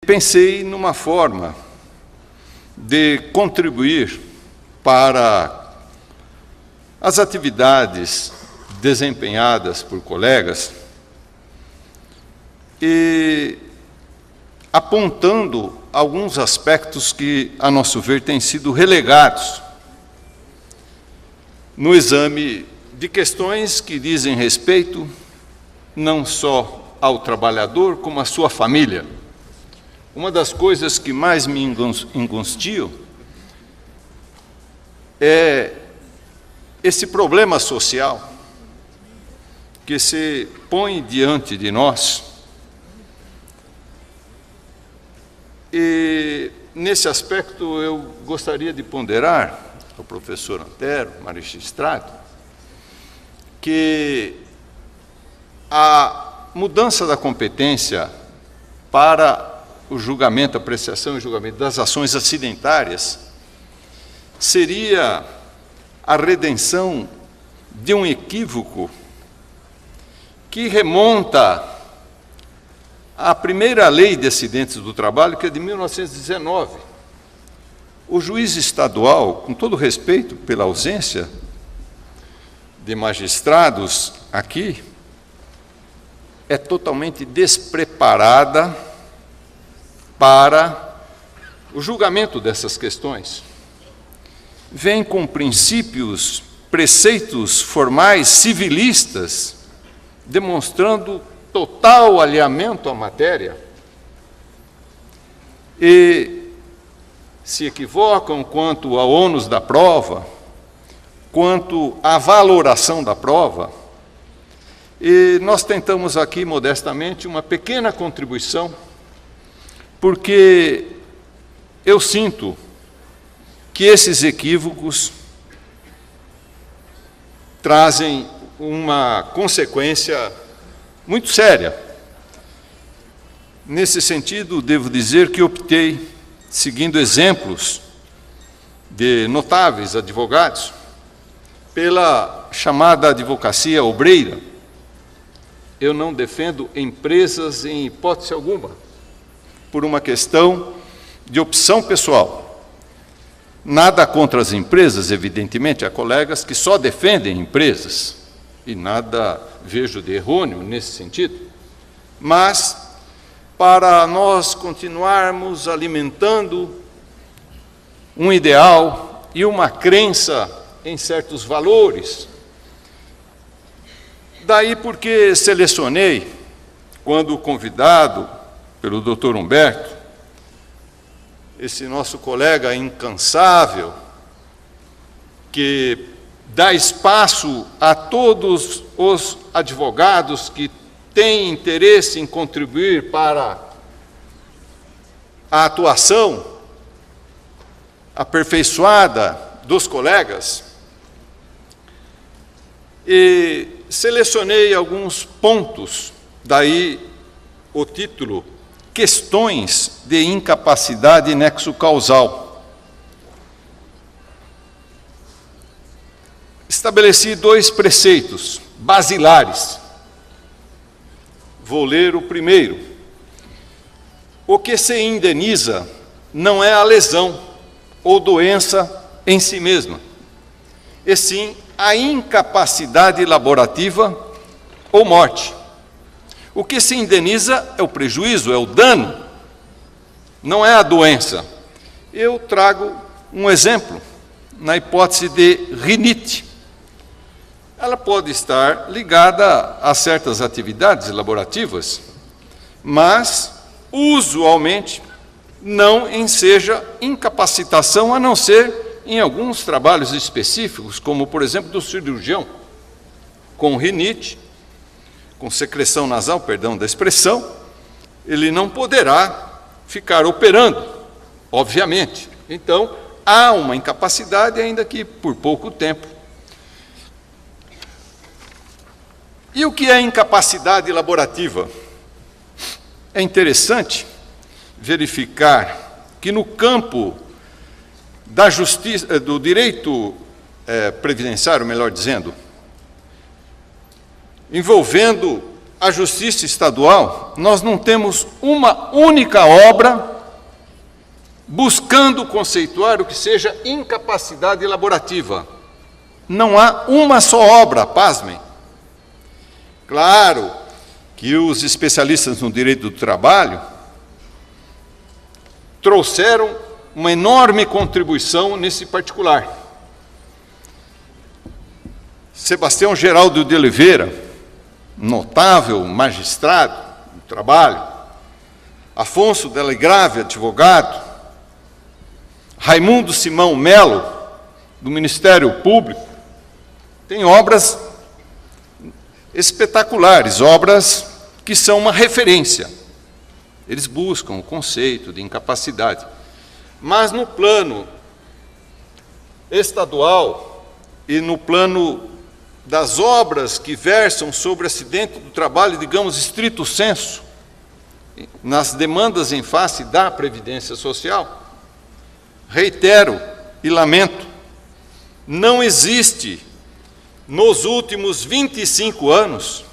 pensei numa forma de contribuir para as atividades desempenhadas por colegas e apontando alguns aspectos que, a nosso ver, têm sido relegados no exame de questões que dizem respeito não só ao trabalhador, como à sua família. Uma das coisas que mais me angustiam é esse problema social que se põe diante de nós. E, nesse aspecto, eu gostaria de ponderar ao professor Antero, magistrado, que a mudança da competência para o julgamento, apreciação e julgamento das ações acidentárias seria a redenção de um equívoco que remonta à primeira lei de acidentes do trabalho, que é de 1919. O juiz estadual, com todo respeito pela ausência de magistrados aqui, é totalmente despreparada para o julgamento dessas questões. Vem com princípios, preceitos formais civilistas, demonstrando total alinhamento à matéria, e se equivocam quanto ao ônus da prova, quanto à valoração da prova. E nós tentamos aqui, modestamente, uma pequena contribuição, porque eu sinto que esses equívocos trazem uma consequência muito séria. Nesse sentido, devo dizer que optei, seguindo exemplos de notáveis advogados, pela chamada advocacia obreira. Eu não defendo empresas em hipótese alguma, por uma questão de opção pessoal. Nada contra as empresas, evidentemente, há colegas que só defendem empresas, e nada vejo de errôneo nesse sentido, mas para nós continuarmos alimentando um ideal e uma crença em certos valores. Daí porque selecionei, quando convidado pelo Dr. Humberto, esse nosso colega incansável, que dá espaço a todos os advogados que têm interesse em contribuir para a atuação aperfeiçoada dos colegas, e selecionei alguns pontos, daí o título, Questões de Incapacidade Nexo Causal. Estabeleci 2 preceitos basilares. Vou ler o primeiro. O que se indeniza não é a lesão ou doença em si mesma, e sim a incapacidade laborativa ou morte. O que se indeniza é o prejuízo, é o dano, não é a doença. Eu trago um exemplo, na hipótese de rinite. Ela pode estar ligada a certas atividades laborativas, mas, usualmente, não enseja incapacitação, a não ser em alguns trabalhos específicos, como, por exemplo, do cirurgião, com rinite, com secreção nasal, perdão da expressão, ele não poderá ficar operando, obviamente. Então, há uma incapacidade, ainda que por pouco tempo. E o que é incapacidade laborativa? É interessante verificar que no campo da justiça, do direito previdenciário, melhor dizendo, envolvendo a Justiça Estadual, nós não temos uma única obra buscando conceituar o que seja incapacidade laborativa. Não há uma só obra, pasmem. Claro que os especialistas no direito do trabalho trouxeram uma enorme contribuição nesse particular. Sebastião Geraldo de Oliveira, notável magistrado do trabalho, Afonso Della Grave, advogado, Raimundo Simão Melo, do Ministério Público, tem obras espetaculares, obras que são uma referência. Eles buscam o conceito de incapacidade. Mas no plano estadual e no plano das obras que versam sobre acidente do trabalho, digamos, estrito sensu, nas demandas em face da Previdência Social, reitero e lamento, não existe, nos últimos 25 anos,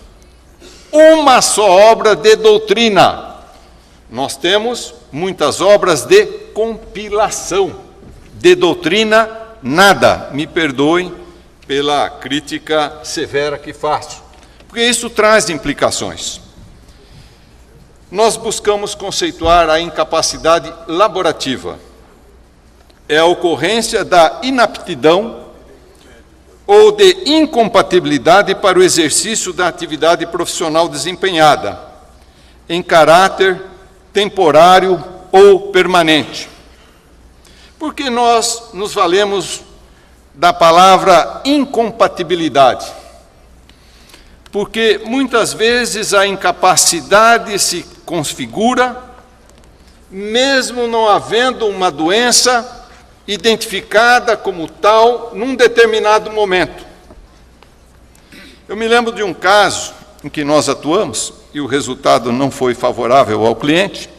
uma só obra de doutrina. Nós temos muitas obras de compilação. De doutrina, nada. Me perdoem pela crítica severa que faço, porque isso traz implicações. Nós buscamos conceituar a incapacidade laborativa. É a ocorrência da inaptidão ou de incompatibilidade para o exercício da atividade profissional desempenhada, em caráter temporário ou permanente. Porque nós nos valemos da palavra incompatibilidade? Porque muitas vezes a incapacidade se configura, mesmo não havendo uma doença identificada como tal num determinado momento. Eu me lembro de um caso em que nós atuamos e o resultado não foi favorável ao cliente,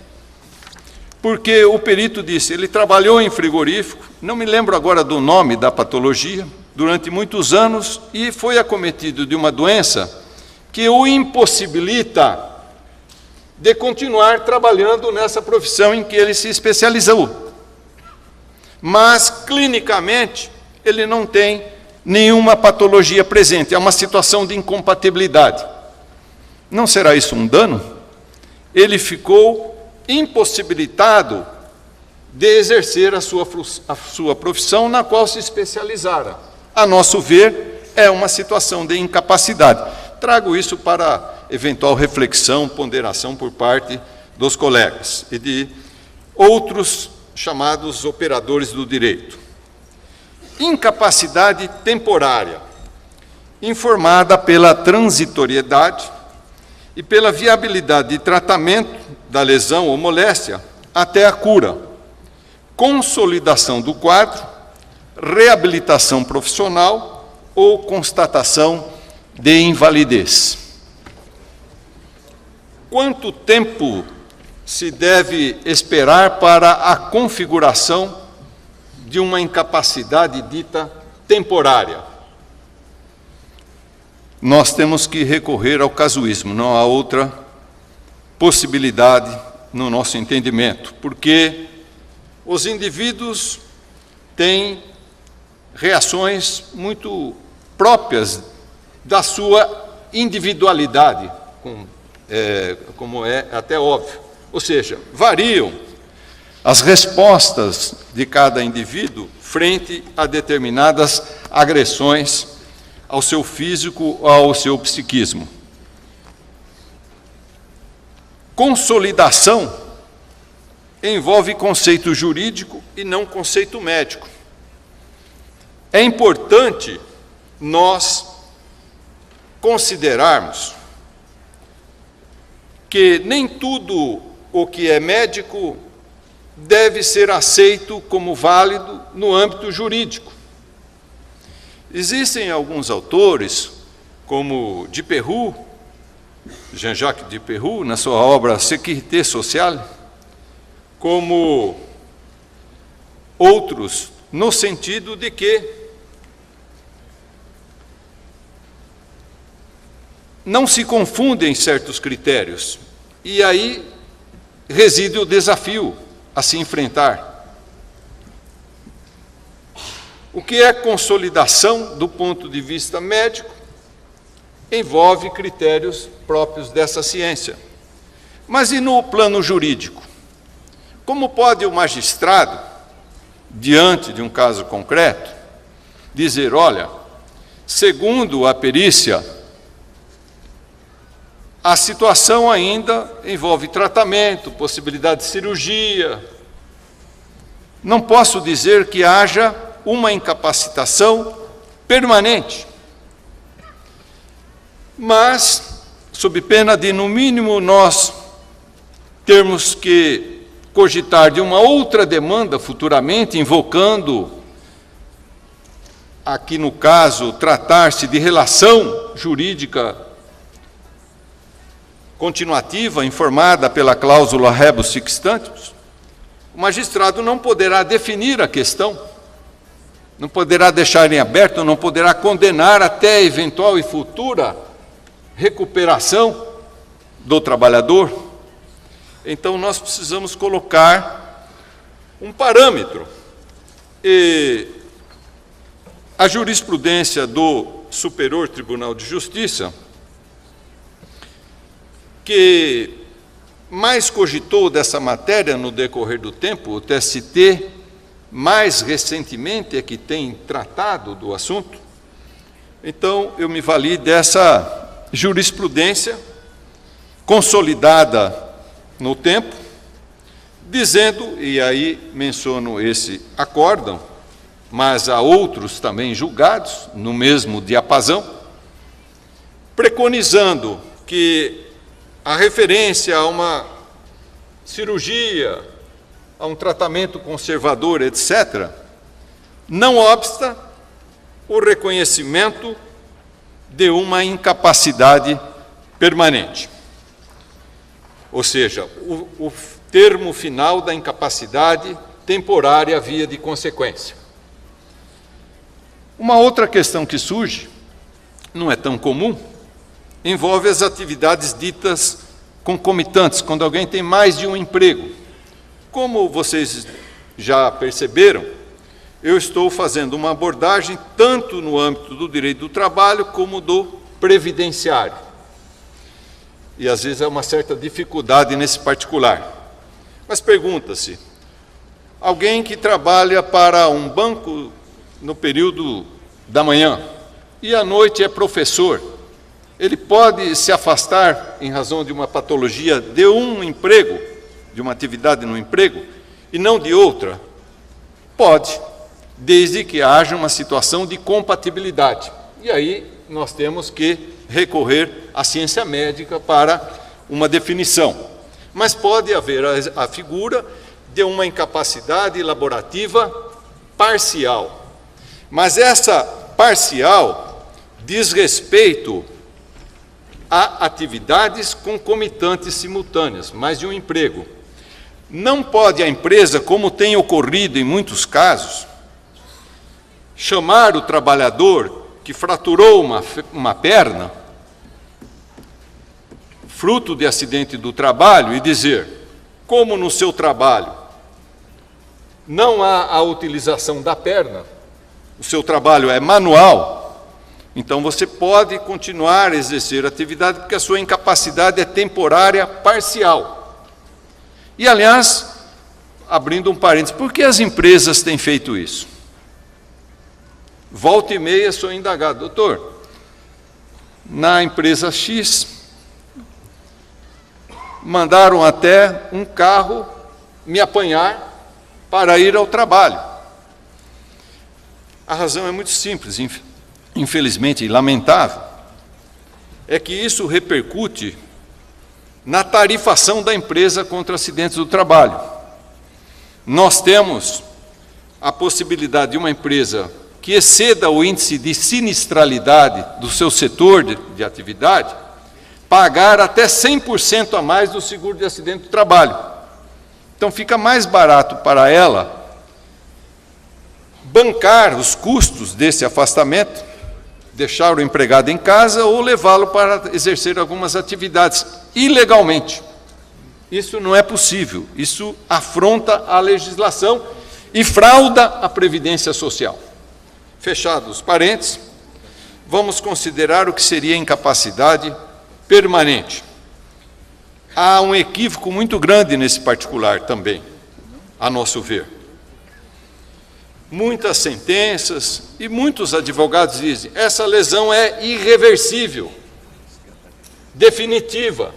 porque o perito disse, ele trabalhou em frigorífico, não me lembro agora do nome da patologia, durante muitos anos e foi acometido de uma doença que o impossibilita de continuar trabalhando nessa profissão em que ele se especializou. Mas, clinicamente, ele não tem nenhuma patologia presente, é uma situação de incompatibilidade. Não será isso um dano? Ele ficou impossibilitado de exercer a sua profissão na qual se especializara. A nosso ver, é uma situação de incapacidade. Trago isso para eventual reflexão, ponderação por parte dos colegas e de outros chamados operadores do direito. Incapacidade temporária, informada pela transitoriedade e pela viabilidade de tratamento da lesão ou moléstia até a cura, consolidação do quadro, reabilitação profissional ou constatação de invalidez. Quanto tempo se deve esperar para a configuração de uma incapacidade dita temporária? Nós temos que recorrer ao casuísmo, não há outra possibilidade no nosso entendimento, porque os indivíduos têm reações muito próprias da sua individualidade, como é até óbvio. Ou seja, variam as respostas de cada indivíduo frente a determinadas agressões ao seu físico ou ao seu psiquismo. Consolidação envolve conceito jurídico e não conceito médico. É importante nós considerarmos que nem tudo o que é médico deve ser aceito como válido no âmbito jurídico. Existem alguns autores, como Duperroux, Jean-Jacques Duperroux, na sua obra Sécurité Sociale, como outros, no sentido de que não se confundem certos critérios, e aí reside o desafio a se enfrentar. O que é consolidação do ponto de vista médico envolve critérios próprios dessa ciência. Mas e no plano jurídico? Como pode o magistrado, diante de um caso concreto, dizer, olha, segundo a perícia, a situação ainda envolve tratamento, possibilidade de cirurgia. Não posso dizer que haja uma incapacitação permanente. Mas, sob pena de, no mínimo, nós termos que cogitar de uma outra demanda futuramente, invocando, aqui no caso, tratar-se de relação jurídica continuativa, informada pela cláusula rebus sic stantibus, o magistrado não poderá definir a questão, não poderá deixar em aberto, não poderá condenar até eventual e futura recuperação do trabalhador. Então, nós precisamos colocar um parâmetro. E a jurisprudência do Superior Tribunal de Justiça, que mais cogitou dessa matéria no decorrer do tempo, o TST, mais recentemente é que tem tratado do assunto. Então, eu me vali dessa jurisprudência consolidada no tempo, dizendo, e aí menciono esse acórdão, mas há outros também julgados no mesmo diapasão, preconizando que a referência a uma cirurgia, a um tratamento conservador, etc., não obsta o reconhecimento de uma incapacidade permanente. Ou seja, o termo final da incapacidade temporária via de consequência. Uma outra questão que surge, não é tão comum, envolve as atividades ditas concomitantes, quando alguém tem mais de um emprego. Como vocês já perceberam, eu estou fazendo uma abordagem tanto no âmbito do direito do trabalho como do previdenciário. E às vezes há uma certa dificuldade nesse particular. Mas pergunta-se, alguém que trabalha para um banco no período da manhã e à noite é professor, ele pode se afastar em razão de uma patologia de um emprego, de uma atividade no emprego, e não de outra? Pode, desde que haja uma situação de compatibilidade. E aí nós temos que recorrer à ciência médica para uma definição. Mas pode haver a figura de uma incapacidade laborativa parcial. Mas essa parcial diz respeito a atividades concomitantes simultâneas, mais de um emprego. Não pode a empresa, como tem ocorrido em muitos casos, chamar o trabalhador que fraturou uma perna, fruto de acidente do trabalho, e dizer, como no seu trabalho não há a utilização da perna, o seu trabalho é manual, então você pode continuar a exercer a atividade porque a sua incapacidade é temporária parcial. E, aliás, abrindo um parênteses, por que as empresas têm feito isso? Volta e meia sou indagado, doutor, na empresa X, mandaram até um carro me apanhar para ir ao trabalho. A razão é muito simples, infelizmente e lamentável, é que isso repercute na tarifação da empresa contra acidentes do trabalho. Nós temos a possibilidade de uma empresa que exceda o índice de sinistralidade do seu setor de atividade, pagar até 100% a mais do seguro de acidente do trabalho. Então fica mais barato para ela bancar os custos desse afastamento deixar o empregado em casa ou levá-lo para exercer algumas atividades ilegalmente. Isso não é possível, isso afronta a legislação e frauda a Previdência Social. Fechados os parênteses, vamos considerar o que seria incapacidade permanente. Há um equívoco muito grande nesse particular também, a nosso ver. Muitas sentenças e muitos advogados dizem: essa lesão é irreversível, definitiva.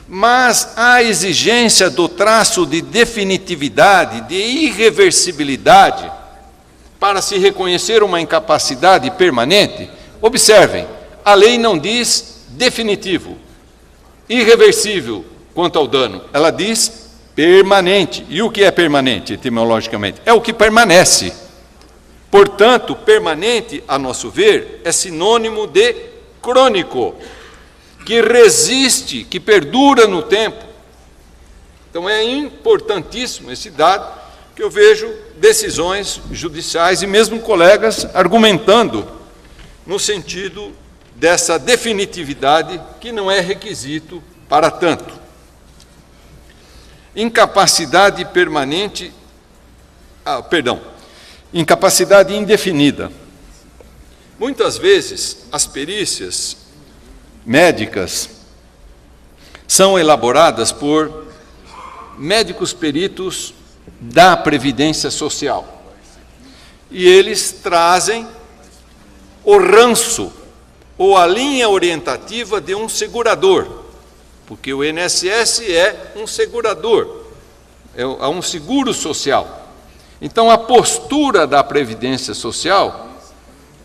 Mas a exigência do traço de definitividade, de irreversibilidade, para se reconhecer uma incapacidade permanente, observem, a lei não diz definitivo, irreversível quanto ao dano, ela diz permanente. E o que é permanente, etimologicamente? É o que permanece. Portanto, permanente, a nosso ver, é sinônimo de crônico, que resiste, que perdura no tempo. Então é importantíssimo esse dado, que eu vejo decisões judiciais e mesmo colegas argumentando no sentido dessa definitividade, que não é requisito para tanto. Incapacidade permanente, incapacidade indefinida. Muitas vezes as perícias médicas são elaboradas por médicos peritos da Previdência Social. E eles trazem o ranço ou a linha orientativa de um segurador, porque o INSS é um segurador, é um seguro social. Então, a postura da Previdência Social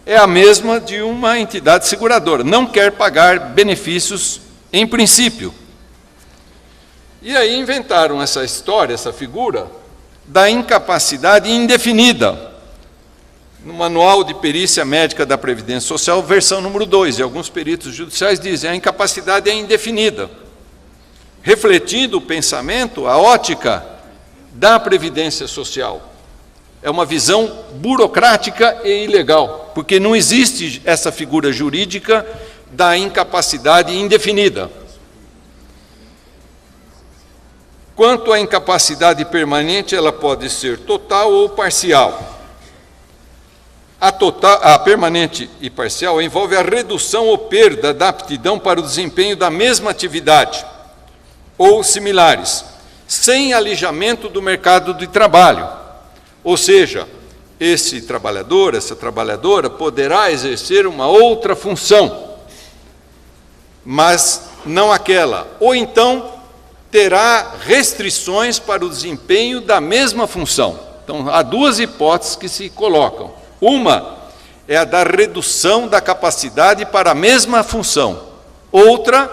é a mesma de uma entidade seguradora, não quer pagar benefícios em princípio. E aí inventaram essa história, essa figura, da incapacidade indefinida. No Manual de Perícia Médica da Previdência Social, versão número 2, e alguns peritos judiciais dizem: a incapacidade é indefinida, refletindo o pensamento, a ótica da Previdência Social. É uma visão burocrática e ilegal, porque não existe essa figura jurídica da incapacidade indefinida. Quanto à incapacidade permanente, ela pode ser total ou parcial. A permanente e parcial envolve a redução ou perda da aptidão para o desempenho da mesma atividade ou similares, sem alijamento do mercado de trabalho. Ou seja, esse trabalhador, essa trabalhadora poderá exercer uma outra função, mas não aquela. Ou então terá restrições para o desempenho da mesma função. Então, há duas hipóteses que se colocam. Uma é a da redução da capacidade para a mesma função. Outra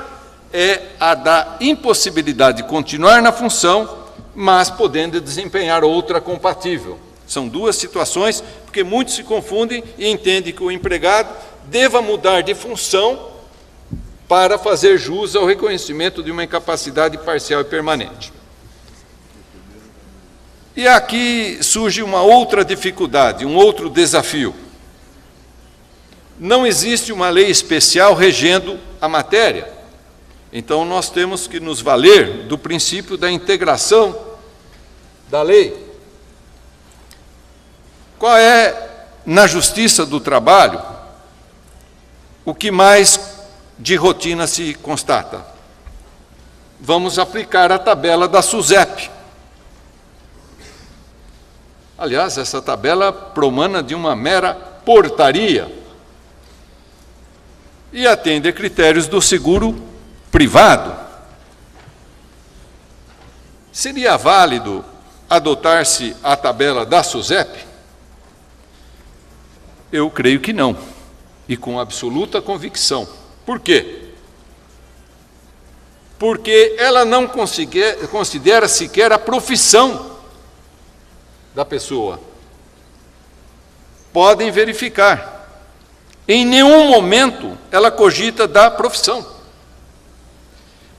é a da impossibilidade de continuar na função, mas podendo desempenhar outra compatível. São duas situações, porque muitos se confundem e entendem que o empregado deva mudar de função para fazer jus ao reconhecimento de uma incapacidade parcial e permanente. E aqui surge uma outra dificuldade, um outro desafio. Não existe uma lei especial regendo a matéria. Então, nós temos que nos valer do princípio da integração da lei. Qual é, na Justiça do Trabalho, o que mais de rotina se constata? Vamos aplicar a tabela da SUSEP. Aliás, essa tabela promana de uma mera portaria e atende a critérios do seguro privado. Seria válido adotar-se a tabela da SUSEP? Eu creio que não, e com absoluta convicção. Por quê? Porque ela não considera sequer a profissão da pessoa. Podem verificar. Em nenhum momento ela cogita da profissão.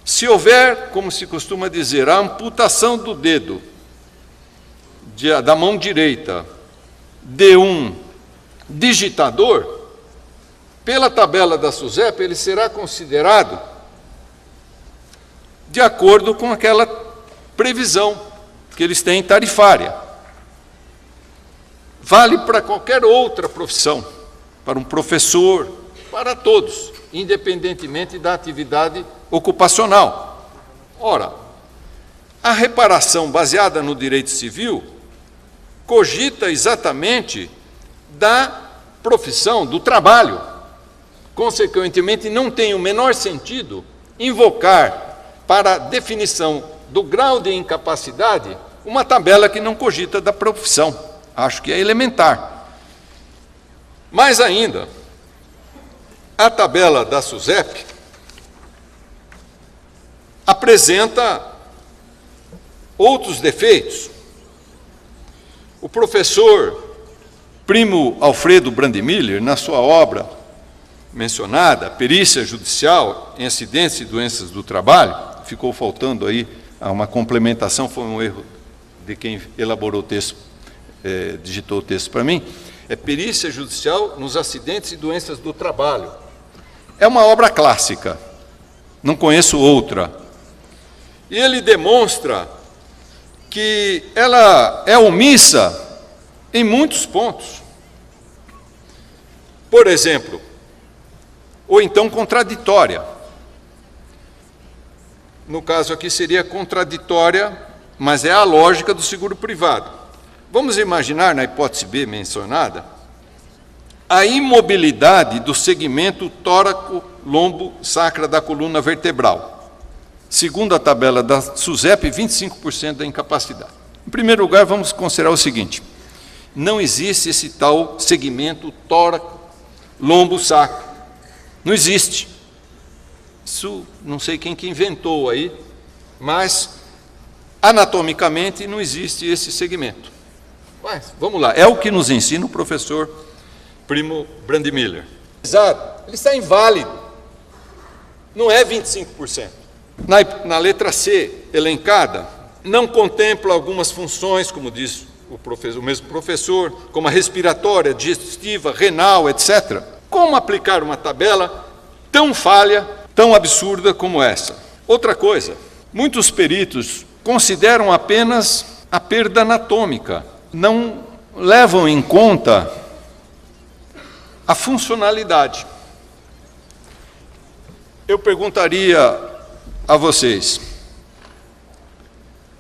Se houver, como se costuma dizer, a amputação do dedo da mão direita de um digitador, pela tabela da SUSEP, ele será considerado de acordo com aquela previsão que eles têm tarifária. Vale para qualquer outra profissão, para um professor, para todos, independentemente da atividade ocupacional. Ora, a reparação baseada no direito civil cogita exatamente da profissão, do trabalho. Consequentemente, não tem o menor sentido invocar para a definição do grau de incapacidade uma tabela que não cogita da profissão. Acho que é elementar. Mais ainda, a tabela da SUSEP apresenta outros defeitos. O professor Primo Alfredo Brandemiller, na sua obra mencionada, Perícia Judicial em Acidentes e Doenças do Trabalho, ficou faltando aí uma complementação, foi um erro de quem elaborou o texto, digitou o texto para mim, é Perícia Judicial nos Acidentes e Doenças do Trabalho. É uma obra clássica, não conheço outra. E ele demonstra que ela é omissa em muitos pontos. Por exemplo, ou então contraditória. No caso aqui seria contraditória, mas é a lógica do seguro privado. Vamos imaginar, na hipótese B mencionada, a imobilidade do segmento tóraco-lombo-sacra da coluna vertebral. Segundo a tabela da SUSEP, 25% da incapacidade. Em primeiro lugar, vamos considerar o seguinte: não existe esse tal segmento tóraco-lombo-sacro. Não existe. Isso não sei quem que inventou aí, mas anatomicamente não existe esse segmento. Mas, vamos lá, é o que nos ensina o professor Primo Brandemiller. Ele está inválido. Não é 25%. Na letra C, elencada, não contempla algumas funções, como diz o mesmo professor, como a respiratória, digestiva, renal, etc. Como aplicar uma tabela tão falha, tão absurda como essa? Outra coisa, muitos peritos consideram apenas a perda anatômica, não levam em conta a funcionalidade. Eu perguntaria a vocês,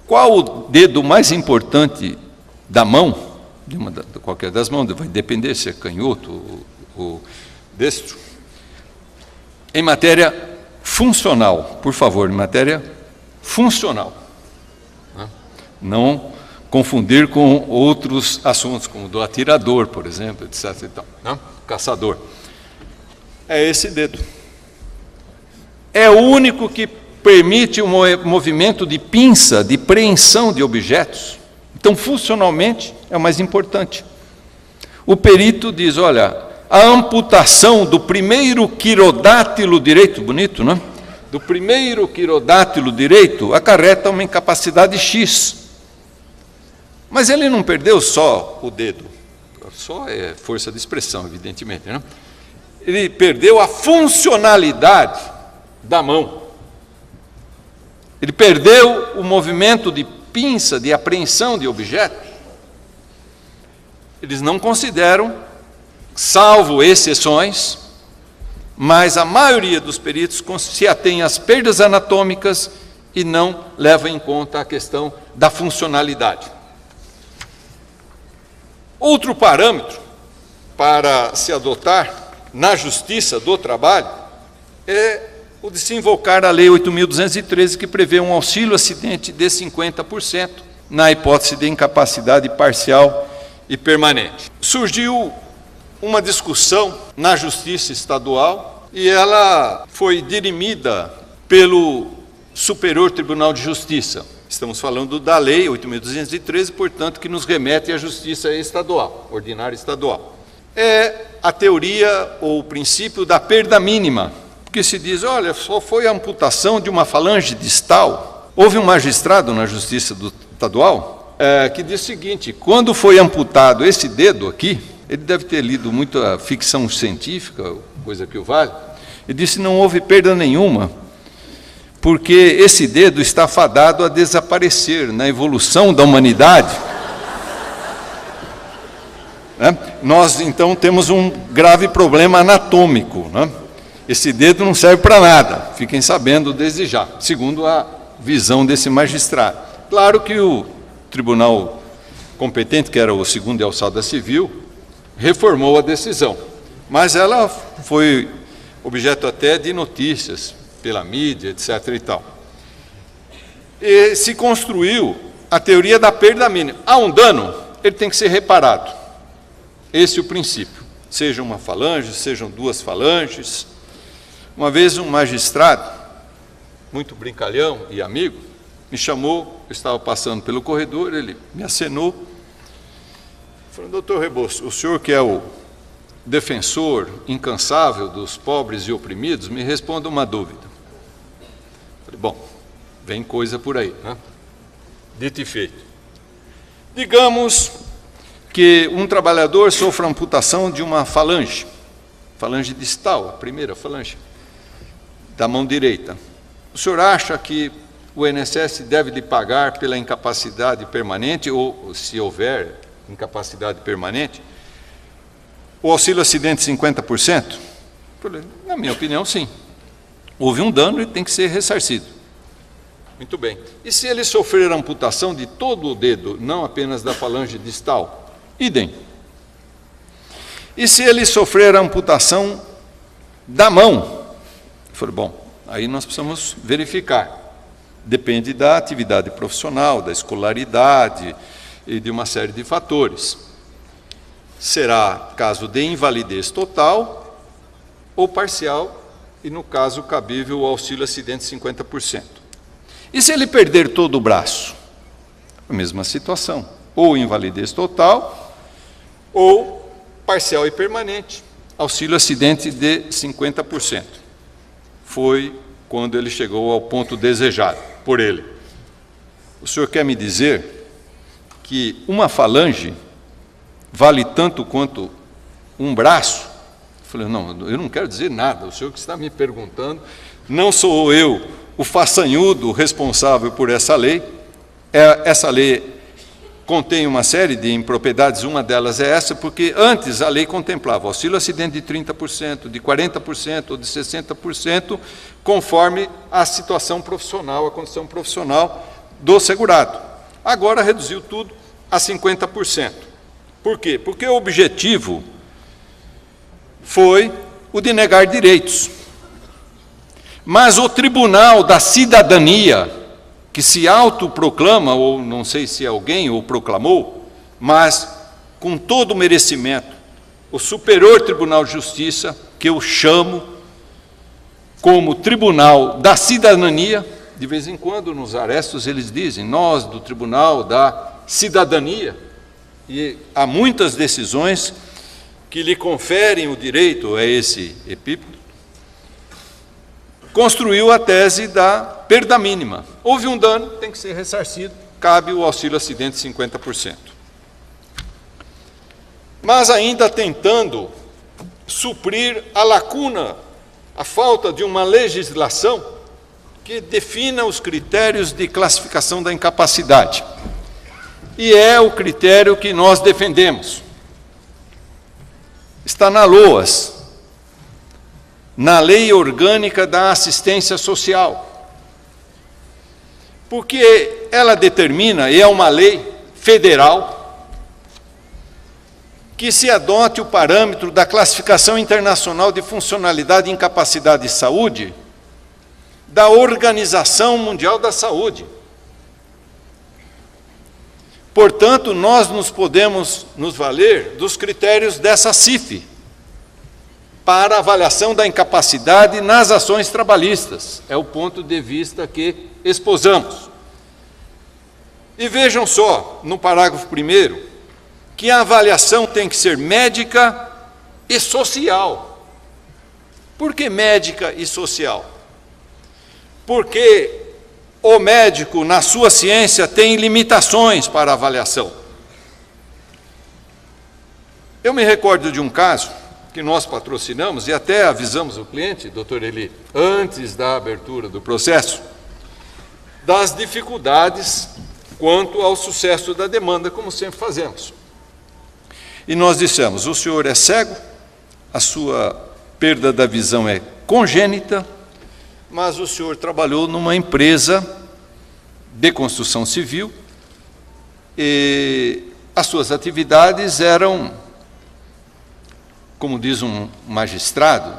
qual o dedo mais importante da mão, de qualquer das mãos, vai depender se é canhoto ou destro, em matéria funcional, por favor, em matéria funcional. Não confundir com outros assuntos, como do atirador, por exemplo, etc. Então, não? Caçador. É esse dedo. É o único que permite um movimento de pinça, de preensão de objetos. Então, funcionalmente, é o mais importante. O perito diz, olha, a amputação do primeiro quirodátilo direito, bonito, não é? Do primeiro quirodátilo direito acarreta uma incapacidade X. Mas ele não perdeu só o dedo, só é força de expressão, evidentemente, né? Ele perdeu a funcionalidade da mão. Ele perdeu o movimento de pinça, de apreensão de objetos. Eles não consideram, salvo exceções, mas a maioria dos peritos se atém às perdas anatômicas e não leva em conta a questão da funcionalidade. Outro parâmetro para se adotar na Justiça do Trabalho é o de se invocar a Lei 8.213, que prevê um auxílio-acidente de 50% na hipótese de incapacidade parcial e permanente. Surgiu uma discussão na Justiça Estadual e ela foi dirimida pelo Superior Tribunal de Justiça. Estamos falando da Lei 8.213, portanto, que nos remete à Justiça Estadual, ordinária estadual. É a teoria ou o princípio da perda mínima, porque se diz, olha, só foi a amputação de uma falange distal. Houve um magistrado na Justiça Estadual que diz o seguinte, quando foi amputado esse dedo aqui, ele deve ter lido muita ficção científica, coisa que o vale. Ele disse: não houve perda nenhuma, porque esse dedo está fadado a desaparecer na evolução da humanidade. Nós, então, temos um grave problema anatômico. Esse dedo não serve para nada, fiquem sabendo desde já, segundo a visão desse magistrado. Claro que o tribunal competente, que era o segundo de alçada civil, reformou a decisão, mas ela foi objeto até de notícias pela mídia, etc. e tal. E se construiu a teoria da perda mínima. Há um dano, ele tem que ser reparado. Esse é o princípio. Seja uma falange, sejam duas falanges. Uma vez um magistrado, muito brincalhão e amigo, me chamou, eu estava passando pelo corredor, ele me acenou, falou: doutor Rebouças, o senhor que é o defensor incansável dos pobres e oprimidos, me responda uma dúvida. Falei: bom, vem coisa por aí, né? Dito e feito. Digamos que um trabalhador sofra amputação de uma falange distal, a primeira falange, da mão direita. O senhor acha que o INSS deve lhe pagar pela incapacidade permanente, ou, se houver incapacidade permanente, o auxílio acidente 50%? Falei: na minha opinião, sim. Houve um dano e tem que ser ressarcido. Muito bem. E se ele sofrer amputação de todo o dedo, não apenas da falange distal? Idem. E se ele sofrer amputação da mão? Falei: bom, aí nós precisamos verificar. Depende da atividade profissional, da escolaridade e de uma série de fatores. Será caso de invalidez total ou parcial, e no caso cabível o auxílio acidente 50%. E se ele perder todo o braço? A mesma situação, ou invalidez total, ou parcial e permanente, auxílio acidente de 50%. Foi quando ele chegou ao ponto desejado por ele. O senhor quer me dizer que uma falange vale tanto quanto um braço? Eu falei: não, eu não quero dizer nada, o senhor que está me perguntando, não sou eu o façanhudo responsável por essa lei. Essa lei contém uma série de impropriedades, uma delas é essa, porque antes a lei contemplava auxílio acidente de 30%, de 40% ou de 60%, conforme a situação profissional, a condição profissional do segurado. Agora reduziu tudo a 50%. Por quê? Porque o objetivo foi o de negar direitos. Mas o Tribunal da Cidadania, que se autoproclama, ou não sei se alguém o proclamou, mas com todo o merecimento, o Superior Tribunal de Justiça, que eu chamo como Tribunal da Cidadania, de vez em quando nos arestos eles dizem: nós do Tribunal da Cidadania, e há muitas decisões que lhe conferem o direito a esse epíteto, construiu a tese da perda mínima. Houve um dano, tem que ser ressarcido, cabe o auxílio acidente 50%. Mas ainda tentando suprir a lacuna, a falta de uma legislação que defina os critérios de classificação da incapacidade. E é o critério que nós defendemos. Está na LOAS, na Lei Orgânica da Assistência Social, porque ela determina, e é uma lei federal, que se adote o parâmetro da Classificação Internacional de Funcionalidade, Incapacidade e Saúde da Organização Mundial da Saúde. Portanto, nós nos podemos nos valer dos critérios dessa CIF para avaliação da incapacidade nas ações trabalhistas. É o ponto de vista que exposamos. E vejam só, no parágrafo 1º, que a avaliação tem que ser médica e social. Por que médica e social? Porque o médico, na sua ciência, tem limitações para a avaliação. Eu me recordo de um caso que nós patrocinamos e até avisamos o cliente, doutor Eli, antes da abertura do processo, das dificuldades quanto ao sucesso da demanda, como sempre fazemos. E nós dissemos: o senhor é cego, a sua perda da visão é congênita, mas o senhor trabalhou numa empresa de construção civil e as suas atividades eram, como diz um magistrado,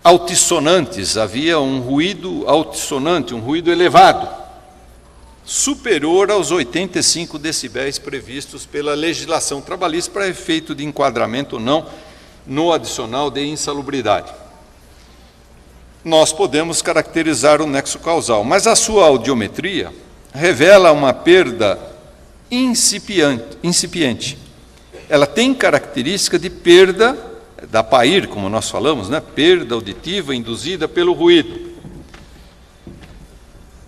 altissonantes. Havia um ruído altissonante, um ruído elevado, superior aos 85 decibéis previstos pela legislação trabalhista para efeito de enquadramento ou não no adicional de insalubridade. Nós podemos caracterizar o nexo causal, mas a sua audiometria revela uma perda incipiente. Ela tem característica de perda da PAIR, como nós falamos, né? Perda auditiva induzida pelo ruído.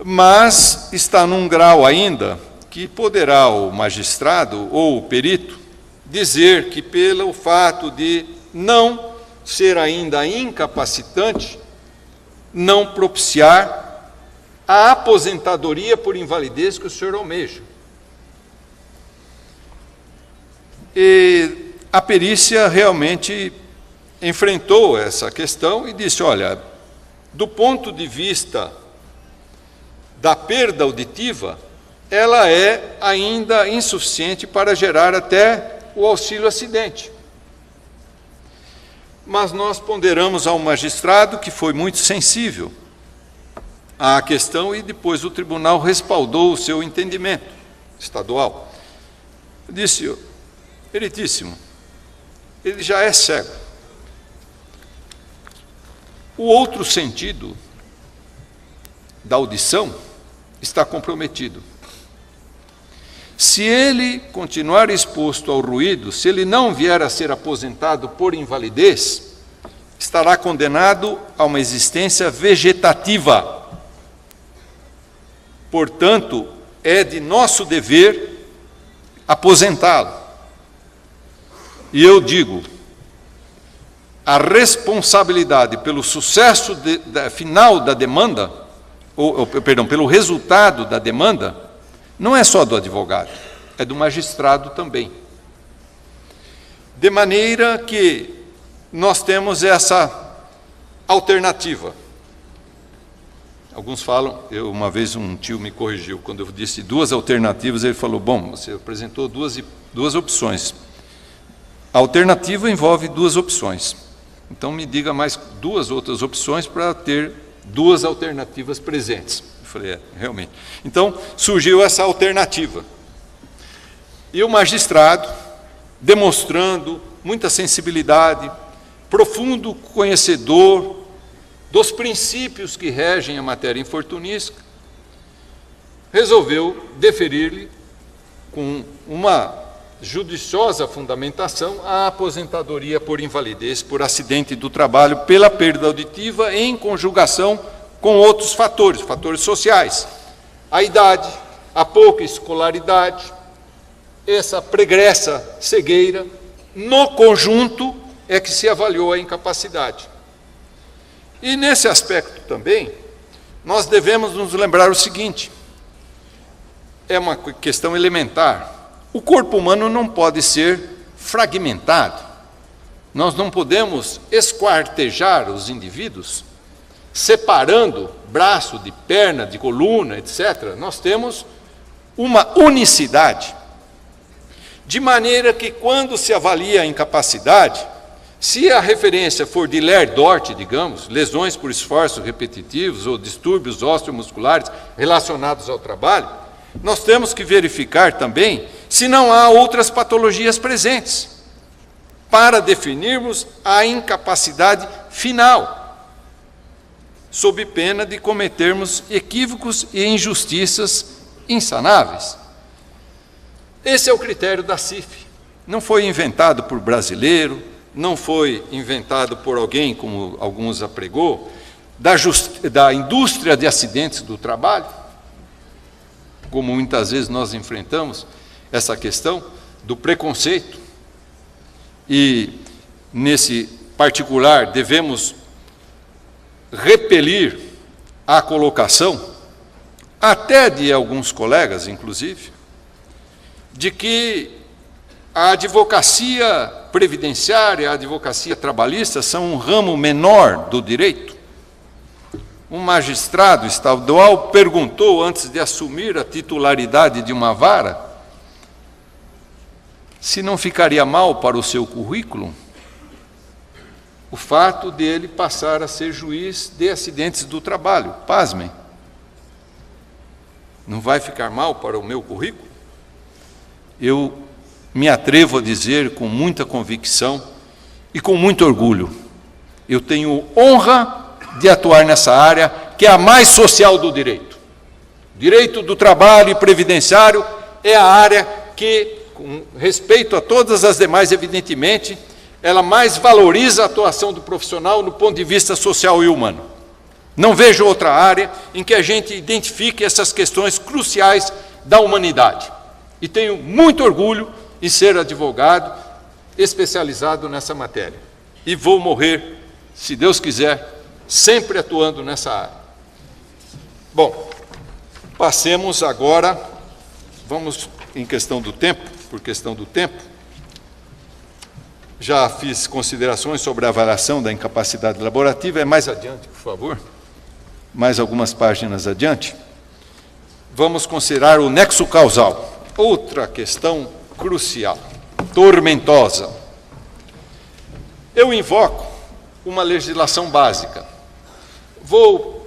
Mas está num grau ainda que poderá o magistrado ou o perito dizer que, pelo fato de não ser ainda incapacitante, não propiciar a aposentadoria por invalidez que o senhor almeja. E a perícia realmente enfrentou essa questão e disse: olha, do ponto de vista da perda auditiva, ela é ainda insuficiente para gerar até o auxílio acidente. Mas nós ponderamos ao magistrado, que foi muito sensível à questão, e depois o tribunal respaldou o seu entendimento estadual. Disse: peritíssimo, ele já é cego. O outro sentido da audição está comprometido. Se ele continuar exposto ao ruído, se ele não vier a ser aposentado por invalidez, estará condenado a uma existência vegetativa. Portanto, é de nosso dever aposentá-lo. E eu digo, a responsabilidade pelo sucesso final da demanda, pelo resultado da demanda, não é só do advogado, é do magistrado também. De maneira que nós temos essa alternativa. Alguns falam, uma vez um tio me corrigiu, quando eu disse duas alternativas, ele falou: bom, você apresentou duas opções. A alternativa envolve duas opções. Então me diga mais duas outras opções para ter duas alternativas presentes. Eu falei: realmente. Então surgiu essa alternativa. E o magistrado, demonstrando muita sensibilidade, profundo conhecedor dos princípios que regem a matéria infortunística, resolveu deferir-lhe, com uma judiciosa fundamentação, a aposentadoria por invalidez por acidente do trabalho pela perda auditiva em conjugação com outros fatores, fatores sociais. A idade, a pouca escolaridade, essa pregressa cegueira, no conjunto é que se avaliou a incapacidade. E nesse aspecto também, nós devemos nos lembrar o seguinte: é uma questão elementar. O corpo humano não pode ser fragmentado. Nós não podemos esquartejar os indivíduos, separando braço de perna, de coluna, etc. Nós temos uma unicidade. De maneira que, quando se avalia a incapacidade, se a referência for de Ler-Dort, digamos, lesões por esforços repetitivos ou distúrbios osteomusculares relacionados ao trabalho, nós temos que verificar também se não há outras patologias presentes, para definirmos a incapacidade final, sob pena de cometermos equívocos e injustiças insanáveis. Esse é o critério da CIF. Não foi inventado por brasileiro, não foi inventado por alguém, como alguns apregou, da indústria de acidentes do trabalho, como muitas vezes nós enfrentamos essa questão do preconceito. e, nesse particular, devemos repelir a colocação, até de alguns colegas, inclusive, de que a advocacia previdenciária, a advocacia trabalhista são um ramo menor do direito. Um magistrado estadual perguntou, antes de assumir a titularidade de uma vara, se não ficaria mal para o seu currículo o fato dele passar a ser juiz de acidentes do trabalho. Pasmem. Não vai ficar mal para o meu currículo? Eu me atrevo a dizer com muita convicção e com muito orgulho, eu tenho honra de atuar nessa área, que é a mais social do direito. Direito do trabalho e previdenciário é a área que, com respeito a todas as demais, evidentemente, ela mais valoriza a atuação do profissional no ponto de vista social e humano. Não vejo outra área em que a gente identifique essas questões cruciais da humanidade. E tenho muito orgulho em ser advogado especializado nessa matéria. E vou morrer, se Deus quiser, sempre atuando nessa área. Bom, passemos agora, vamos em questão do tempo, por questão do tempo. Já fiz considerações sobre a avaliação da incapacidade laborativa. É mais adiante, por favor. Mais algumas páginas adiante. Vamos considerar o nexo causal. Outra questão crucial, tormentosa. Eu invoco uma legislação básica. Vou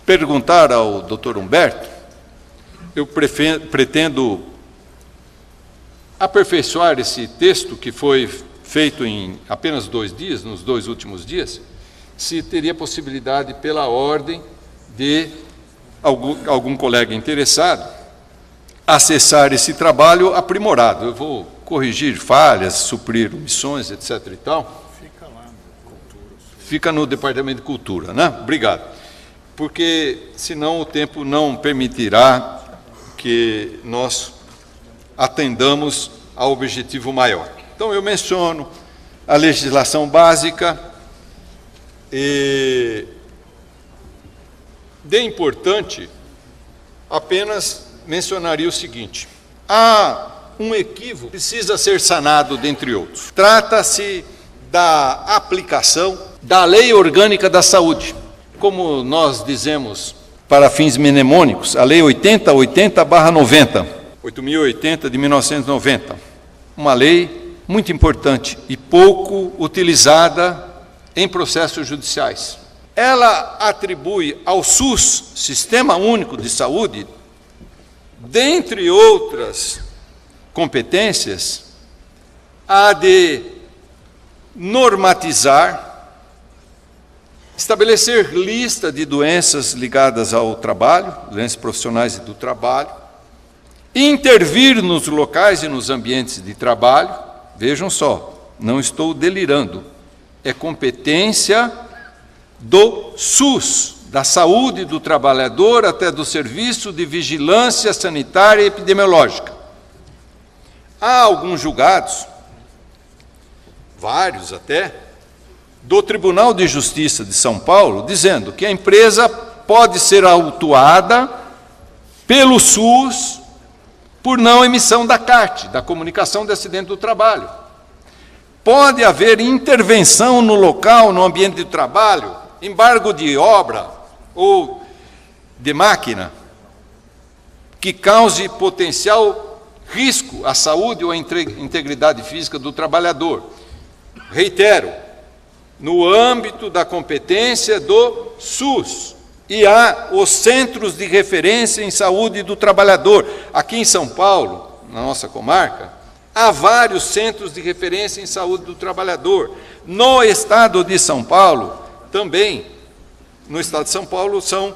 perguntar ao Dr. Humberto, eu pretendo aperfeiçoar esse texto que foi feito em apenas 2 dias, nos 2 últimos dias, se teria possibilidade, pela ordem, de algum colega interessado acessar esse trabalho aprimorado. Eu vou corrigir falhas, suprir omissões, etc. e tal. Fica lá no Cultura. Fica no Departamento de Cultura, né? Obrigado. Porque, senão, o tempo não permitirá que nós atendamos ao objetivo maior. Então, eu menciono a legislação básica e, de importante, apenas mencionaria o seguinte: há um equívoco que precisa ser sanado, dentre outros. Trata-se da aplicação da Lei Orgânica da Saúde, como nós dizemos para fins mnemônicos, a Lei 8080/90, 8.080 de 1990, uma lei muito importante e pouco utilizada em processos judiciais. Ela atribui ao SUS, Sistema Único de Saúde, dentre outras competências, a de normatizar, estabelecer lista de doenças ligadas ao trabalho, doenças profissionais e do trabalho, intervir nos locais e nos ambientes de trabalho. Vejam só, não estou delirando, é competência do SUS, da saúde do trabalhador até do serviço de vigilância sanitária e epidemiológica. Há alguns julgados, vários até, do Tribunal de Justiça de São Paulo, dizendo que a empresa pode ser autuada pelo SUS por não emissão da CAT, da Comunicação de Acidente do Trabalho. Pode haver intervenção no local, no ambiente de trabalho, embargo de obra ou de máquina, que cause potencial risco à saúde ou à integridade física do trabalhador. Reitero, no âmbito da competência do SUS, e há os centros de referência em saúde do trabalhador. Aqui em São Paulo, na nossa comarca, há vários centros de referência em saúde do trabalhador. No estado de São Paulo, também, no estado de São Paulo, são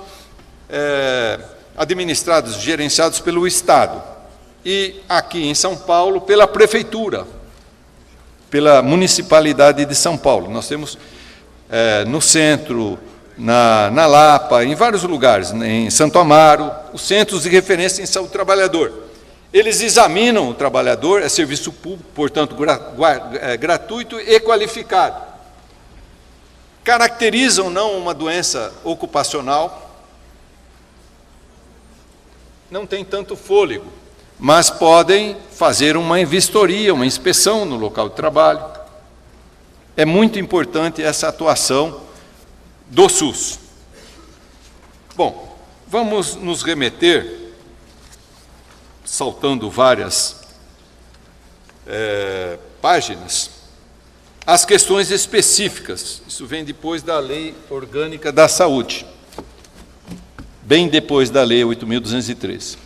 administrados, gerenciados pelo Estado. E aqui em São Paulo, pela Prefeitura, pela Municipalidade de São Paulo. Nós temos no centro, na Lapa, em vários lugares, em Santo Amaro, os centros de referência em saúde do trabalhador. Eles examinam o trabalhador, é serviço público, portanto, gratuito e qualificado. Caracterizam não uma doença ocupacional, não tem tanto fôlego, mas podem fazer uma vistoria, uma inspeção no local de trabalho. É muito importante essa atuação do SUS. Bom, vamos nos remeter, saltando várias páginas, às questões específicas. Isso vem depois da Lei Orgânica da Saúde, bem depois da Lei 8.203.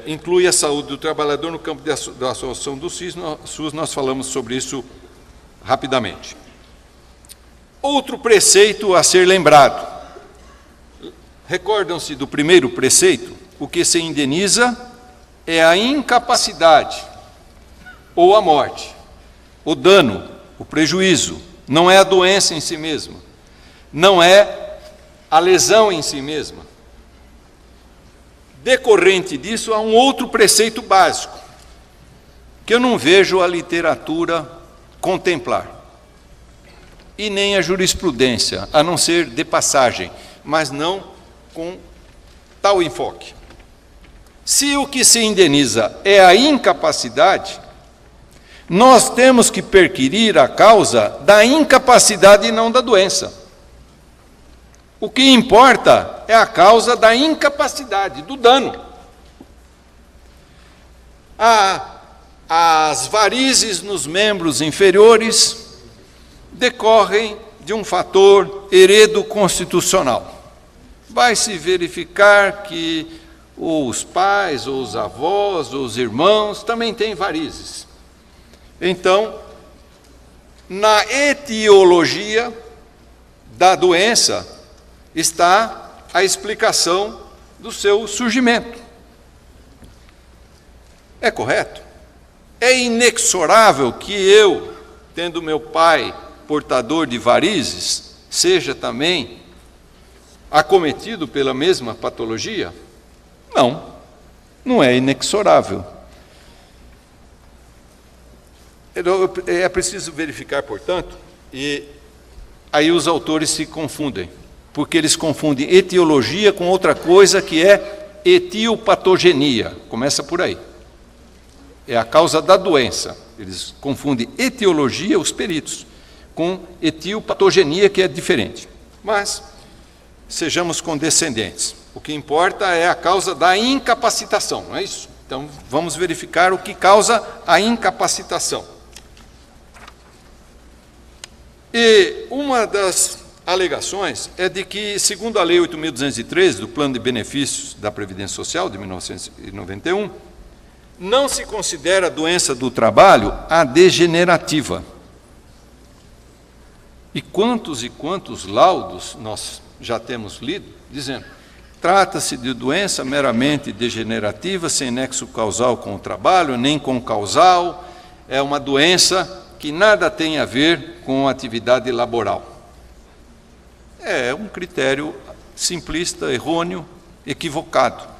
Inclui a saúde do trabalhador no campo da atuação do SUS, nós falamos sobre isso rapidamente. Outro preceito a ser lembrado. Recordam-se do primeiro preceito? O que se indeniza é a incapacidade ou a morte, o dano, o prejuízo, não é a doença em si mesma, não é a lesão em si mesma. Decorrente disso, há um outro preceito básico, que eu não vejo a literatura contemplar, e nem a jurisprudência, a não ser de passagem, mas não com tal enfoque. Se o que se indeniza é a incapacidade, nós temos que perquirir a causa da incapacidade e não da doença. O que importa é a causa da incapacidade, do dano. As varizes nos membros inferiores decorrem de um fator heredo-constitucional. Vai-se verificar que os pais, ou os avós, ou os irmãos também têm varizes. Então, na etiologia da doença está a explicação do seu surgimento. É correto? É inexorável que eu, tendo meu pai portador de varizes, seja também acometido pela mesma patologia? Não, não é inexorável. É preciso verificar, portanto, e aí os autores se confundem, porque eles confundem etiologia com outra coisa que é etiopatogenia. Começa por aí. É a causa da doença. Eles confundem etiologia, os peritos, com etiopatogenia, que é diferente. Mas sejamos condescendentes. O que importa é a causa da incapacitação, não é isso? Então, vamos verificar o que causa a incapacitação. E uma das alegações é de que, segundo a Lei 8.213, do Plano de Benefícios da Previdência Social, de 1991, não se considera a doença do trabalho a degenerativa. E quantos laudos nós já temos lido, dizendo: trata-se de doença meramente degenerativa, sem nexo causal com o trabalho, nem com causal, é uma doença que nada tem a ver com a atividade laboral. É um critério simplista, errôneo, equivocado.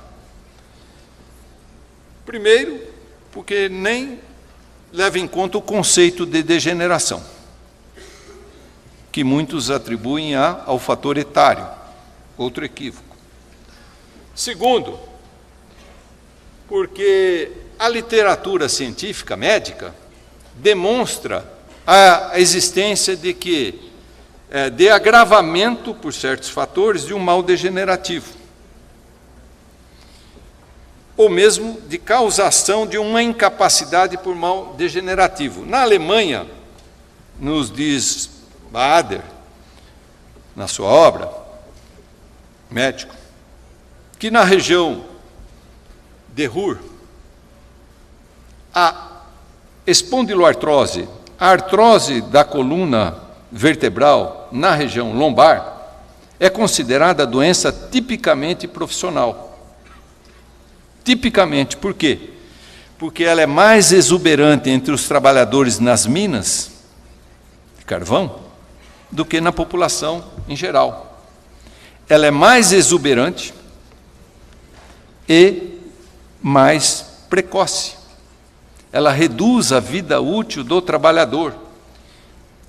Primeiro, porque nem leva em conta o conceito de degeneração, que muitos atribuem ao fator etário, outro equívoco. Segundo, porque a literatura científica médica demonstra a existência de agravamento por certos fatores de um mal degenerativo, ou mesmo de causação de uma incapacidade por mal degenerativo. Na Alemanha, nos diz Bader, na sua obra, médico, que na região de Ruhr, a espondiloartrose, a artrose da coluna vertebral na região lombar, é considerada doença tipicamente profissional. Tipicamente, por quê? Porque ela é mais exuberante entre os trabalhadores nas minas de carvão do que na população em geral. Ela é mais exuberante e mais precoce. Ela reduz a vida útil do trabalhador.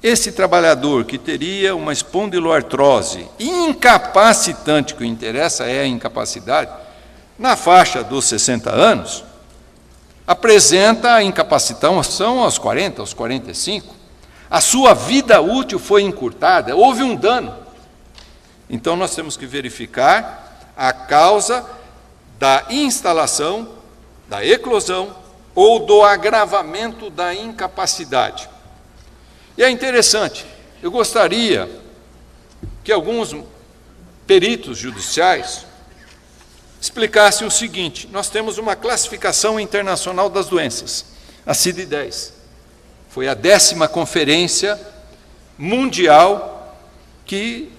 Esse trabalhador que teria uma espondiloartrose incapacitante, que o interessa é a incapacidade, na faixa dos 60 anos, apresenta a incapacitação aos 40, aos 45. A sua vida útil foi encurtada, houve um dano. Então, nós temos que verificar a causa da instalação, da eclosão ou do agravamento da incapacidade. E é interessante, eu gostaria que alguns peritos judiciais explicassem o seguinte: nós temos uma classificação internacional das doenças, a CID-10. Foi a 10ª conferência mundial que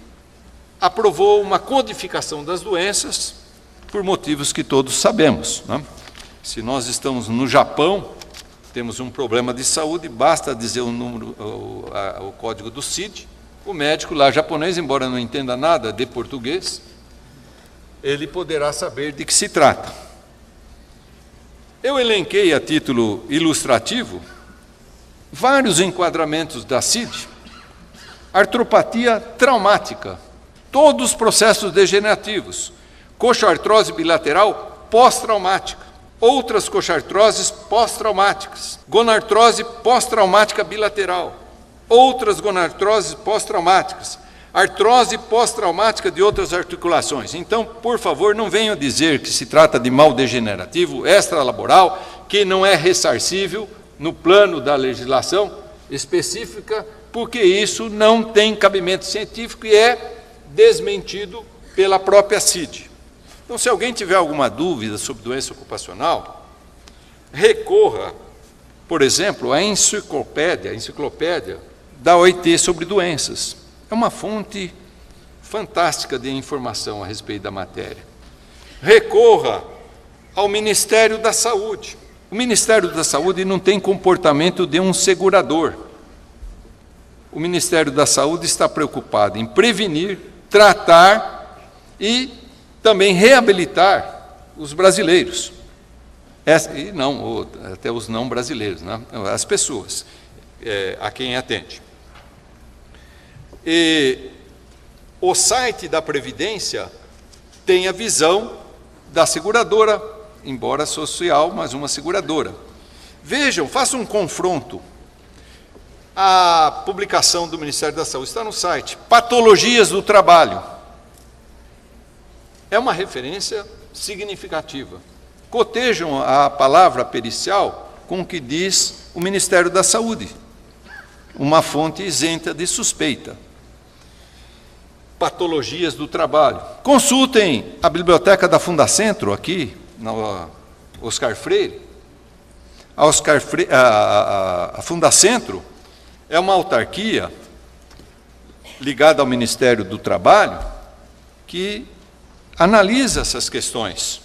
aprovou uma codificação das doenças por motivos que todos sabemos, né? Se nós estamos no Japão, temos um problema de saúde, basta dizer o número, o código do CID, o médico lá japonês, embora não entenda nada de português, ele poderá saber de que se trata. Eu elenquei a título ilustrativo vários enquadramentos da CID. Artropatia traumática, todos os processos degenerativos, coxartrose bilateral pós-traumática, outras coxartroses pós-traumáticas, gonartrose pós-traumática bilateral, outras gonartroses pós-traumáticas, artrose pós-traumática de outras articulações. Então, por favor, não venham dizer que se trata de mal degenerativo extralaboral, que não é ressarcível no plano da legislação específica, porque isso não tem cabimento científico e é desmentido pela própria CID. Então, se alguém tiver alguma dúvida sobre doença ocupacional, recorra, por exemplo, à enciclopédia da OIT sobre doenças. É uma fonte fantástica de informação a respeito da matéria. Recorra ao Ministério da Saúde. O Ministério da Saúde não tem comportamento de um segurador. O Ministério da Saúde está preocupado em prevenir, tratar e também reabilitar os brasileiros. E não, até os não brasileiros, né? As pessoas a quem atende. E o site da Previdência tem a visão da seguradora, embora social, mas uma seguradora. Vejam, façam um confronto. A publicação do Ministério da Saúde está no site, Patologias do Trabalho. É uma referência significativa. Cotejam a palavra pericial com o que diz o Ministério da Saúde, uma fonte isenta de suspeita. Patologias do trabalho. Consultem a biblioteca da Fundacentro, aqui, na Oscar Freire. A Fundacentro é uma autarquia ligada ao Ministério do Trabalho que analisa essas questões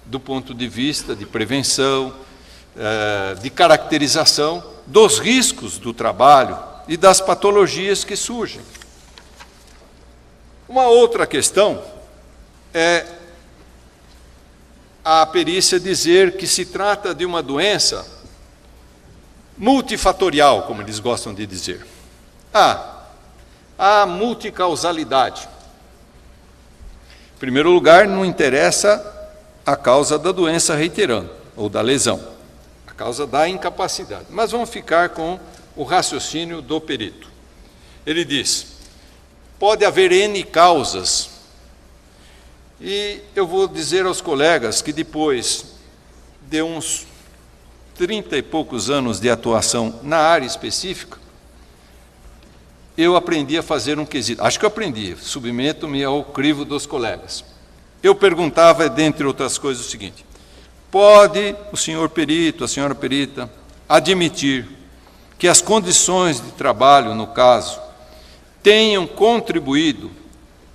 do ponto de vista de prevenção, de caracterização dos riscos do trabalho e das patologias que surgem. Uma outra questão é a perícia dizer que se trata de uma doença multifatorial, como eles gostam de dizer. A multicausalidade. Em primeiro lugar, não interessa a causa da doença reiterando, ou da lesão, a causa da incapacidade. Mas vamos ficar com o raciocínio do perito. Ele diz: pode haver N causas, e eu vou dizer aos colegas que depois de uns 30 e poucos anos de atuação na área específica, eu aprendi a fazer um quesito. Acho que eu aprendi, submeto-me ao crivo dos colegas. Eu perguntava, dentre outras coisas, o seguinte: pode o senhor perito, a senhora perita, admitir que as condições de trabalho, no caso, tenham contribuído,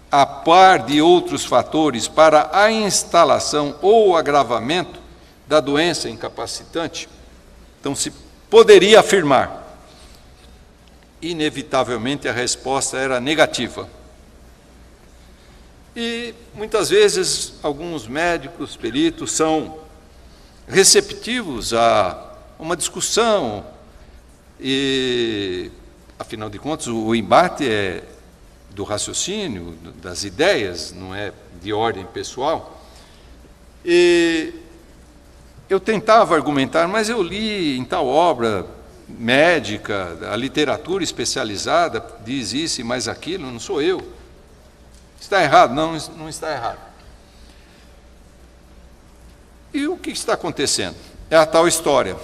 a par de outros fatores, para a instalação ou agravamento da doença incapacitante? Então, se poderia afirmar. Inevitavelmente, a resposta era negativa. E, muitas vezes, alguns médicos, peritos, são receptivos a uma discussão, e, afinal de contas, o embate é do raciocínio, das ideias, não é de ordem pessoal. E eu tentava argumentar, mas eu li em tal obra médica, a literatura especializada diz isso e mais aquilo, não sou eu. Está errado? Não, não está errado. E o que está acontecendo? É a tal história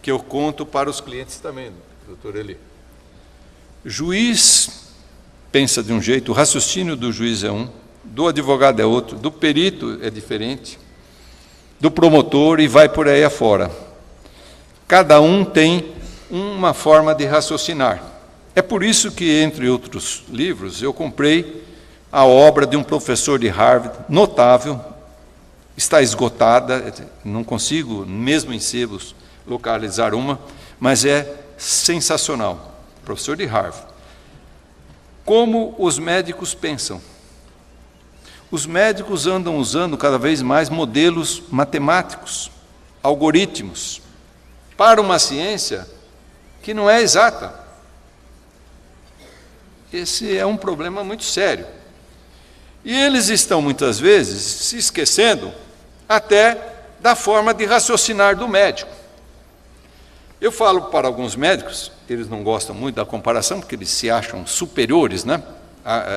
que eu conto para os clientes também, doutor Eli. Juiz pensa de um jeito, o raciocínio do juiz é um, do advogado é outro, do perito é diferente, do promotor, e vai por aí afora. Cada um tem uma forma de raciocinar. É por isso que, entre outros livros, eu comprei a obra de um professor de Harvard, notável, está esgotada, não consigo, mesmo em sebos, localizar uma, mas é sensacional. Professor de Harvard. Como os médicos pensam. Os médicos andam usando cada vez mais modelos matemáticos, algoritmos, para uma ciência que não é exata. Esse é um problema muito sério. E eles estão, muitas vezes, se esquecendo até da forma de raciocinar do médico. Eu falo para alguns médicos, eles não gostam muito da comparação, porque eles se acham superiores, né?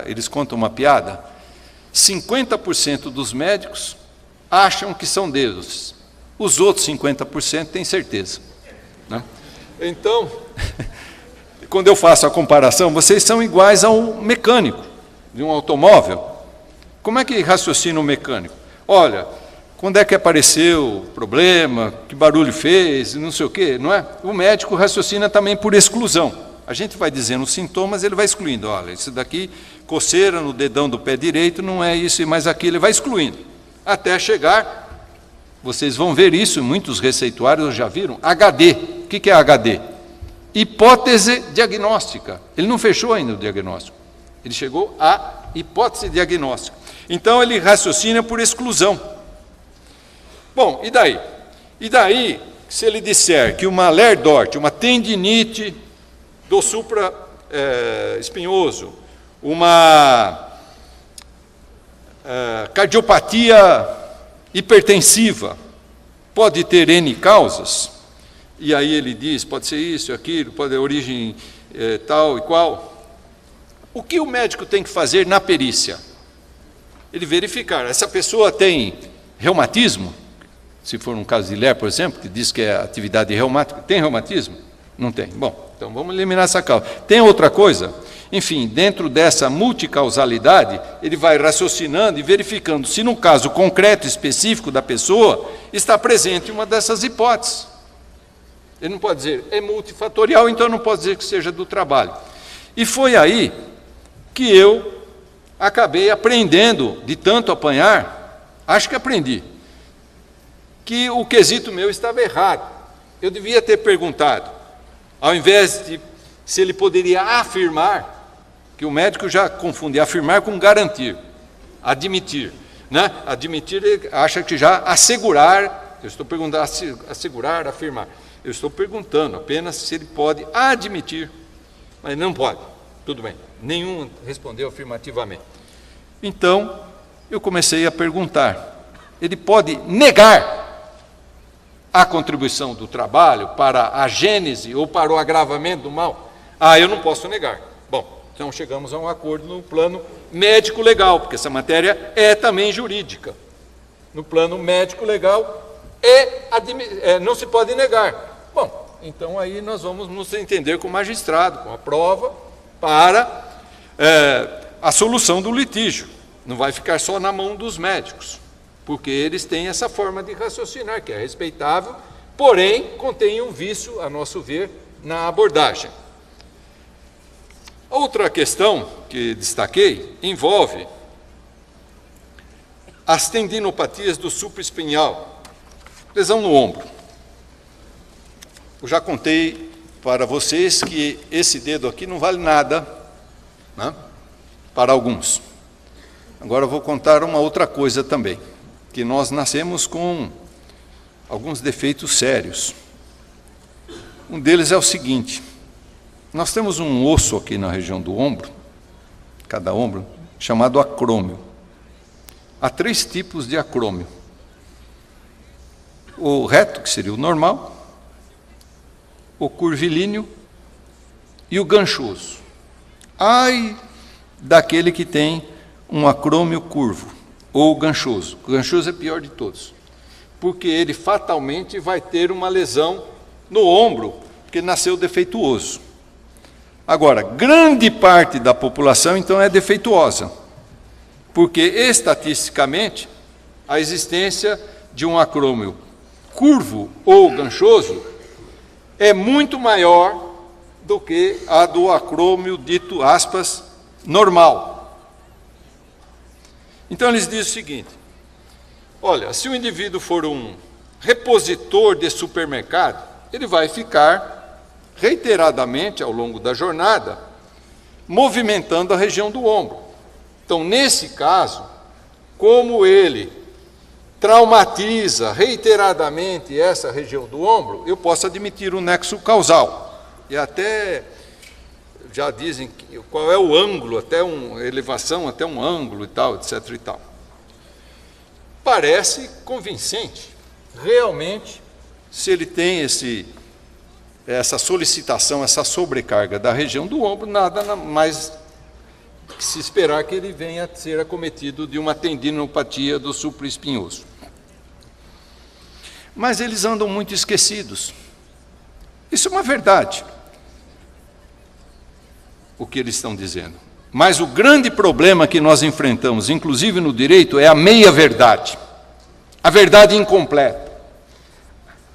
Eles contam uma piada. 50% dos médicos acham que são deuses. Os outros 50% têm certeza, né? Então, quando eu faço a comparação, vocês são iguais ao mecânico de um automóvel. Como é que raciocina o mecânico? Olha, quando é que apareceu o problema, que barulho fez, não sei o quê, não é? O médico raciocina também por exclusão. A gente vai dizendo os sintomas, ele vai excluindo. Olha, isso daqui, coceira no dedão do pé direito, não é isso e mais aquilo, ele vai excluindo. Até chegar, vocês vão ver isso, muitos receituários já viram, HD. O que é HD? Hipótese diagnóstica. Ele não fechou ainda o diagnóstico. Ele chegou à hipótese diagnóstica. Então, ele raciocina por exclusão. Bom, e daí? E daí, se ele disser que uma lerdorte, uma tendinite do supra-espinhoso, uma cardiopatia hipertensiva, pode ter N causas, e aí ele diz, pode ser isso, aquilo, pode ter origem tal e qual. O que o médico tem que fazer na perícia? Ele verificar, essa pessoa tem reumatismo? Se for um caso de Ler, por exemplo, que diz que é atividade reumática, tem reumatismo? Não tem. Bom, então vamos eliminar essa causa. Tem outra coisa? Enfim, dentro dessa multicausalidade, ele vai raciocinando e verificando se no caso concreto específico da pessoa está presente uma dessas hipóteses. Ele não pode dizer, é multifatorial, então não pode dizer que seja do trabalho. E foi aí que eu acabei aprendendo, de tanto apanhar, acho que aprendi, que o quesito meu estava errado. Eu devia ter perguntado, ao invés de se ele poderia afirmar, que o médico já confunde afirmar com garantir, admitir, né? Admitir, ele acha que já assegurar, eu estou perguntando, assegurar, afirmar. Eu estou perguntando apenas se ele pode admitir, mas não pode. Tudo bem, nenhum respondeu afirmativamente. Então, eu comecei a perguntar, ele pode negar a contribuição do trabalho para a gênese ou para o agravamento do mal? Ah, eu não posso negar. Bom, então chegamos a um acordo no plano médico-legal, porque essa matéria é também jurídica. No plano médico-legal, não se pode negar. Bom, então aí nós vamos nos entender com o magistrado, com a prova, para a solução do litígio. Não vai ficar só na mão dos médicos, porque eles têm essa forma de raciocinar, que é respeitável, porém contém um vício, a nosso ver, na abordagem. Outra questão que destaquei envolve as tendinopatias do supraespinhal, lesão no ombro. Eu já contei para vocês que esse dedo aqui não vale nada, né, para alguns. Agora eu vou contar uma outra coisa também, que nós nascemos com alguns defeitos sérios. Um deles é o seguinte: nós temos um osso aqui na região do ombro, cada ombro, chamado acrômio. Há 3 tipos de acrômio: o reto, que seria o normal, o curvilíneo e o ganchoso. Ai daquele que tem um acrômio curvo, ou ganchoso. O ganchoso é o pior de todos, porque ele fatalmente vai ter uma lesão no ombro, porque nasceu defeituoso. Agora, grande parte da população, então, é defeituosa, porque, estatisticamente, a existência de um acrômio curvo ou ganchoso é muito maior do que a do acrômio dito, aspas, normal. Então, eles dizem o seguinte: olha, se o indivíduo for um repositor de supermercado, ele vai ficar reiteradamente, ao longo da jornada, movimentando a região do ombro. Então, nesse caso, como ele traumatiza reiteradamente essa região do ombro, eu posso admitir o nexo causal. E até já dizem qual é o ângulo, até uma elevação, até um ângulo e tal, etc. e tal. Parece convincente. Realmente, se ele tem essa solicitação, essa sobrecarga da região do ombro, nada mais que se esperar que ele venha a ser acometido de uma tendinopatia do supraespinhoso. Mas eles andam muito esquecidos. Isso é uma verdade, o que eles estão dizendo. Mas o grande problema que nós enfrentamos, inclusive no direito, é a meia-verdade, a verdade incompleta,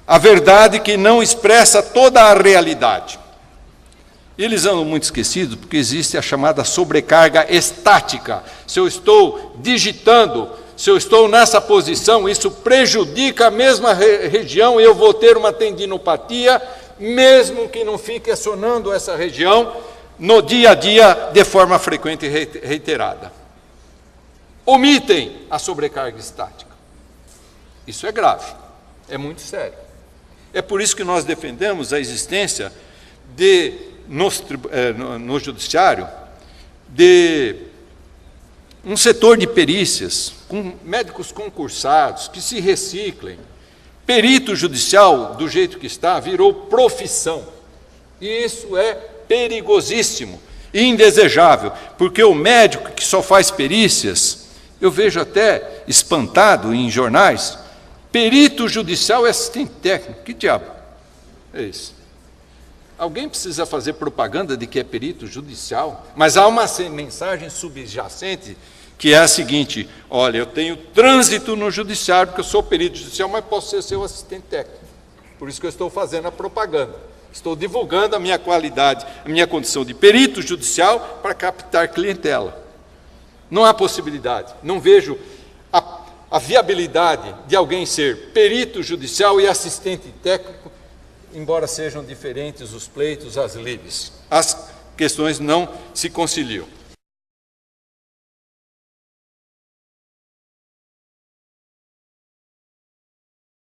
a verdade que não expressa toda a realidade. E eles andam muito esquecidos porque existe a chamada sobrecarga estática. Se eu estou digitando, se eu estou nessa posição, isso prejudica a mesma região e eu vou ter uma tendinopatia, mesmo que não fique acionando essa região no dia a dia de forma frequente e reiterada. Omitem a sobrecarga estática. Isso é grave, é muito sério. É por isso que nós defendemos a existência no judiciário de um setor de perícias, com médicos concursados, que se reciclem. Perito judicial, do jeito que está, virou profissão. E isso é perigosíssimo e indesejável, porque o médico que só faz perícias, eu vejo até espantado em jornais, perito judicial é assistente técnico. Que diabo é isso? Alguém precisa fazer propaganda de que é perito judicial, mas há uma mensagem subjacente que é a seguinte: olha, eu tenho trânsito no judiciário, porque eu sou perito judicial, mas posso ser seu assistente técnico. Por isso que eu estou fazendo a propaganda. Estou divulgando a minha qualidade, a minha condição de perito judicial para captar clientela. Não há possibilidade, não vejo a viabilidade de alguém ser perito judicial e assistente técnico, embora sejam diferentes os pleitos, as lides. As questões não se conciliam.